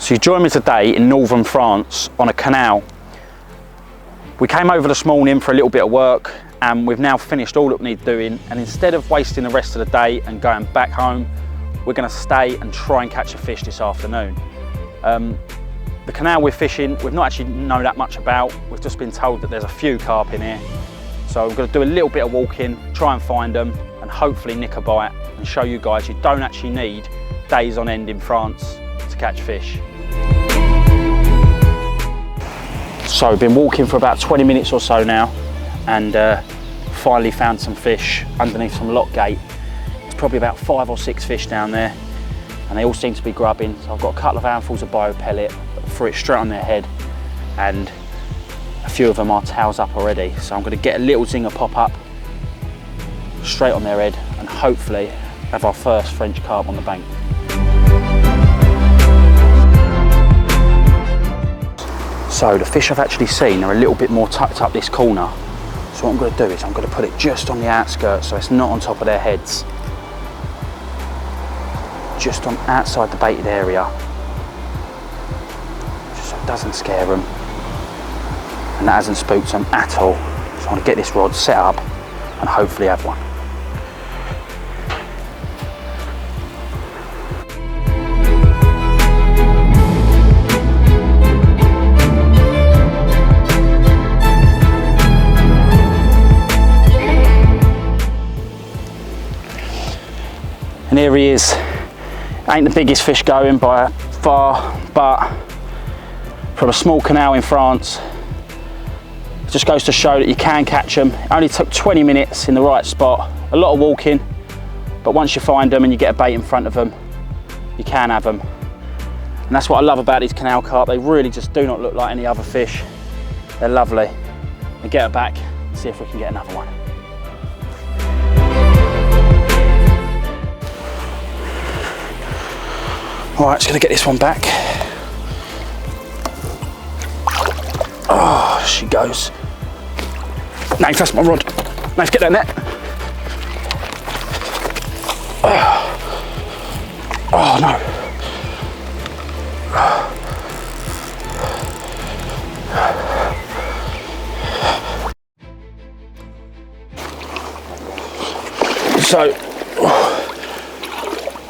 So you join me today in northern France on a canal. We came over this morning for a little bit of work and we've now finished all that we need doing, and instead of wasting the rest of the day and going back home, we're going to stay and try and catch a fish this afternoon. The canal we're fishing, we've not actually know that much about. We've just been told that there's a few carp in here. So we're going to do a little bit of walking, try and find them and hopefully nick a bite and show you guys you don't actually need days on end in France to catch fish. So we've been walking for about 20 minutes or so now and finally found some fish underneath some lock gate. There's probably about 5 or 6 fish down there and they all seem to be grubbing. So I've got a couple of handfuls of bio pellet, threw it straight on their head, and a few of them are tails up already. So I'm going to get a little zinger pop up straight on their head and hopefully have our first French carp on the bank. So the fish I've actually seen are a little bit more tucked up this corner. So what I'm going to do is I'm going to put it just on the outskirts so it's not on top of their heads. Just on outside the baited area, just so it doesn't scare them and that hasn't spooked them at all. So I want to get this rod set up and hopefully have one. And here he is. Ain't the biggest fish going by far, but from a small canal in France, it just goes to show that you can catch them. It only took 20 minutes in the right spot, a lot of walking, but once you find them and you get a bait in front of them, you can have them. And that's what I love about these canal carp. They really just do not look like any other fish. They're lovely. And get it back and see if we can get another one. All right, just gonna get this one back. Oh, she goes. Nath, that's my rod. Nath, get that net. Oh no. So,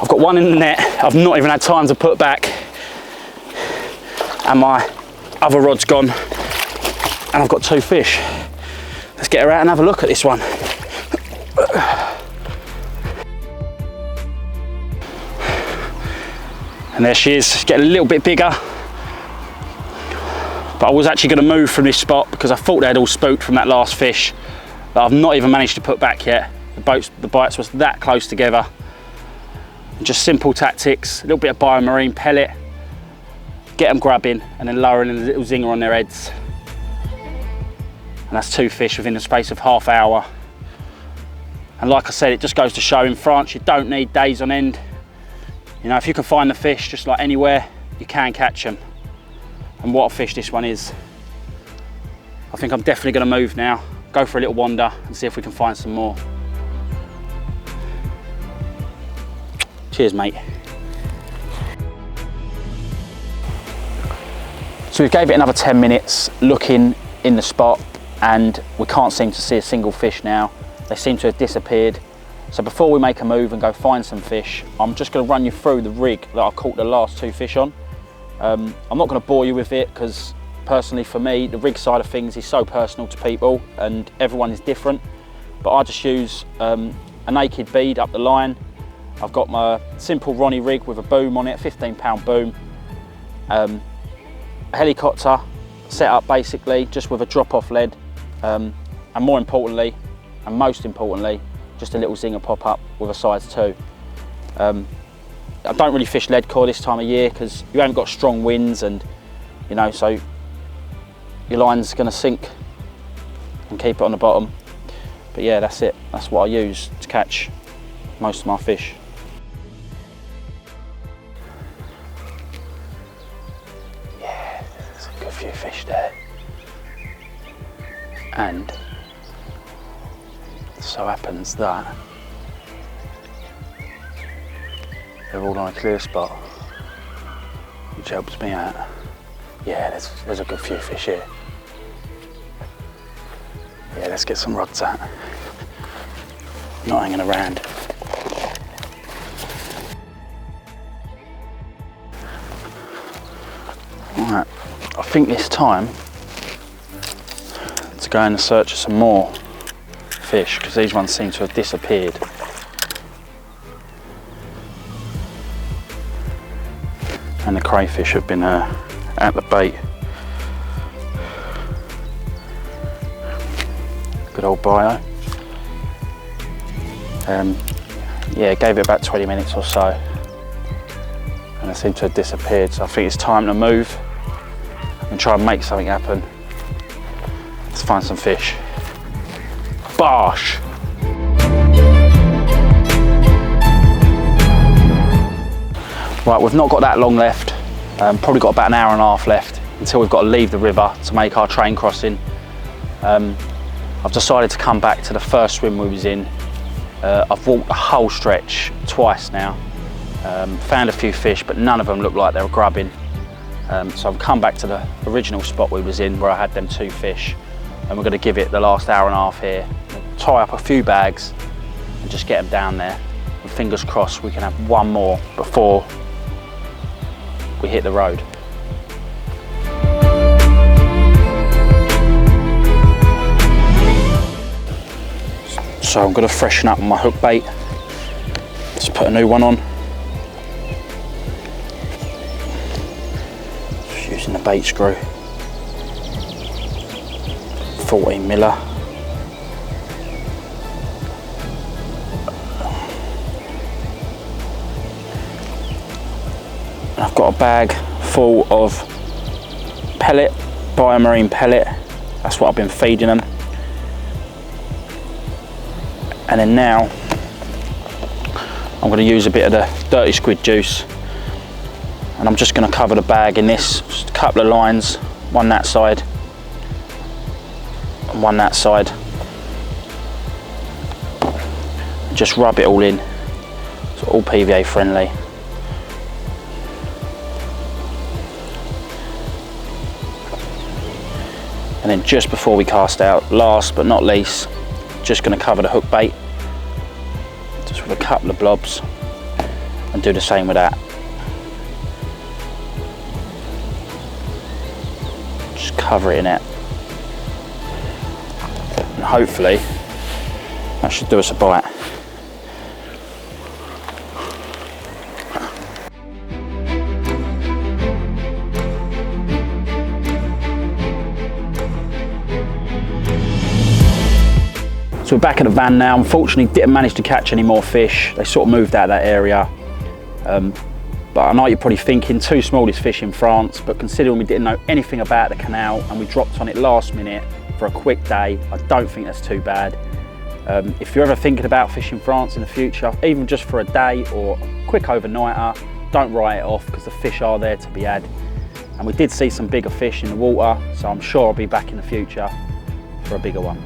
I've got one in the net. I've not even had time to put back, and my other rod's gone, and I've got 2 fish. Let's get her out and have a look at this one. And there she is. She's getting a little bit bigger, but I was actually going to move from this spot because I thought they had all spooked from that last fish, but I've not even managed to put back yet. The bites was that close together. Just simple tactics, a little bit of biomarine pellet, get them grabbing and then lowering a little zinger on their heads. And that's 2 fish within the space of half hour. And like I said, it just goes to show in France you don't need days on end. You know, if you can find the fish just like anywhere, you can catch them. And what a fish this one is. I think I'm definitely going to move now, go for a little wander and see if we can find some more. Cheers, mate. So we gave it another 10 minutes looking in the spot and we can't seem to see a single fish now. They seem to have disappeared. So before we make a move and go find some fish, I'm just going to run you through the rig that I caught the last 2 fish on. I'm not going to bore you with it because personally for me, the rig side of things is so personal to people and everyone is different. But I just use a naked bead up the line. I've got my simple Ronnie rig with a boom on it, a 15-pound boom. A helicopter set up basically just with a drop-off lead. And more importantly, and most importantly, just a little zinger pop-up with a size 2. I don't really fish lead core this time of year because you haven't got strong winds and, you know, so your line's gonna sink and keep it on the bottom. But yeah, that's it. That's what I use to catch most of my fish. Few fish there, and so happens that they're all on a clear spot. which helps me out. Yeah, there's a good few fish here. Yeah, let's get some rods out. Not hanging around. Right, I think it's time to go in search of some more fish, because these ones seem to have disappeared. And the crayfish have been at the bait. Good old bio. Yeah, gave it about 20 minutes or so, and they seem to have disappeared. So I think it's time to move and try and make something happen. Let's find some fish. Bosh! Right, we've not got that long left. Probably got about an hour and a half left until we've got to leave the river to make our train crossing. I've decided to come back to the first swim we was in. I've walked the whole stretch twice now. Found a few fish, but none of them looked like they were grubbing. So I've come back to the original spot we was in, where I had them 2 fish, and we're going to give it the last hour and a half here. Tie up a few bags and just get them down there. And fingers crossed we can have one more before we hit the road. So I'm going to freshen up my hook bait. Just put a new one on. Just using the bait screw. 14 miller. And I've got a bag full of pellet, biomarine pellet. That's what I've been feeding them. And then now I'm going to use a bit of the dirty squid juice, and I'm just going to cover the bag in this. Just a couple of lines, one that side and one that side. Just rub it all in, so all PVA friendly. And then just before we cast out, last but not least, just going to cover the hook bait just with a couple of blobs, and do the same with that. Just cover it in it, and hopefully that should do us a bite. So we're back at the van now. Unfortunately, didn't manage to catch any more fish. They sort of moved out of that area. But I know you're probably thinking, 2 smallest fish in France, but considering we didn't know anything about the canal and we dropped on it last minute for a quick day, I don't think that's too bad. If you're ever thinking about fishing France in the future, even just for a day or a quick overnighter, don't write it off, because the fish are there to be had. And we did see some bigger fish in the water, so I'm sure I'll be back in the future for a bigger one.